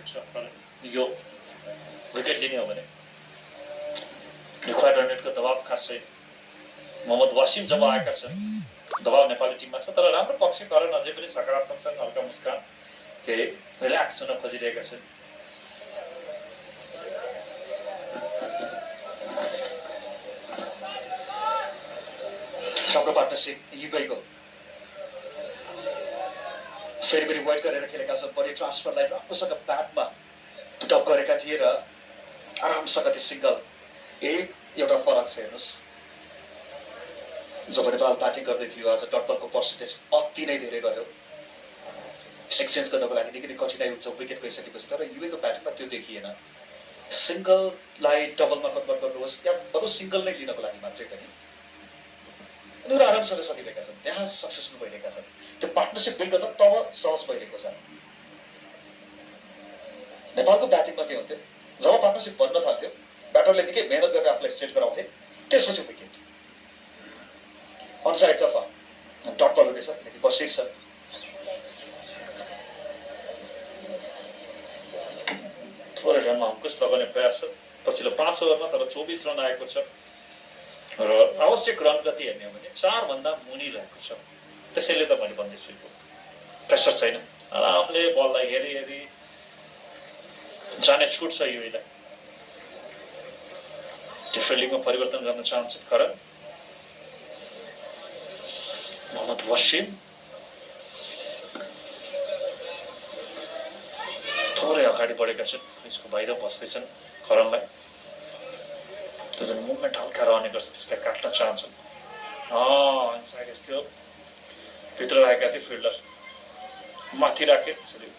छ यो विकेट लिने हो भने रिक्वायर्ड रनरेटको दबाव खासै मोहम्मद वासिम जब आएका छन् दबाव नेपाली टिममा छ तर राम्रो पक्ष करण अझै पनि सकारात्मक छन् हल्का मुस्कान केही रिल्याक्स हुन खोजिरहेका छन् राम्रो पार्टनरसिप युगैको फेरि वाइड गरेर खेलेका छन् बडी ट्रान्सफरलाई राम्रोसँग ब्याटमा पुटअप गरेका थिए र आरामसँग त्यो सिङ्गल एउटा फरक छ हेर्नुहोस् जब नेपाल ब्याटिङ गर्दै थियो आज डट बलको पर्सेन्टेज अति नै धेरै रह्यो एक्सचेन्ज गर्नको लागि निकै नै कठिनाइ हुन्छ विकेट गइसकेपछि तर युएको ब्याटिङमा त्यो देखिएन सिङ्गललाई डबलमा कन्भर्ट गर्नुहोस् या बरु सिङ्गल नै लिनको लागि मात्रै पनि उनीहरू आरामसँग सकिरहेका छन् त्यहाँ सक्सेसफुल भइरहेका छन् त्यो पार्टनरसिप बिल्ड गर्न तब सहज भइरहेको छ नेपालको ब्याटिङमा के हुन्थ्यो जब पार्टनरसिप बन्न थाल्थ्यो ब्याटरले निकै मेहनत गरेर आफूलाई सेट गराउँथे त्यसपछि विकेट अनसाइडतर्फ डट बल हुनेछ किनकि बसिर छ थोरै रनमा अङ्कुश लगाउने प्रयास छ पछिल्लो 5 ओभरमा तर 24 रन आएको छ र आवश्यक रन गति हेर्ने हो भने 4 भन्दा मुनि रहेको छ त्यसैले त मैले भन्दैछु प्रेसर छैन आरामले बललाई हेरी हेरी जाने छुट छ युलाई त्यो फिल्डिङमा परिवर्तन गर्न चाहन्छ करण मोहम्मद वासिम थोरै अगाडि बढेका छन् यसको बाहिर बस्दैछन् करणलाई त्यो जुन मुभमेन्ट हल्का रहने गर्छ त्यसलाई काट्न चाहन्छन् इनसाइड यस्तो भित्र लागेका थिए फिल्डर माथि राखे त्यसरी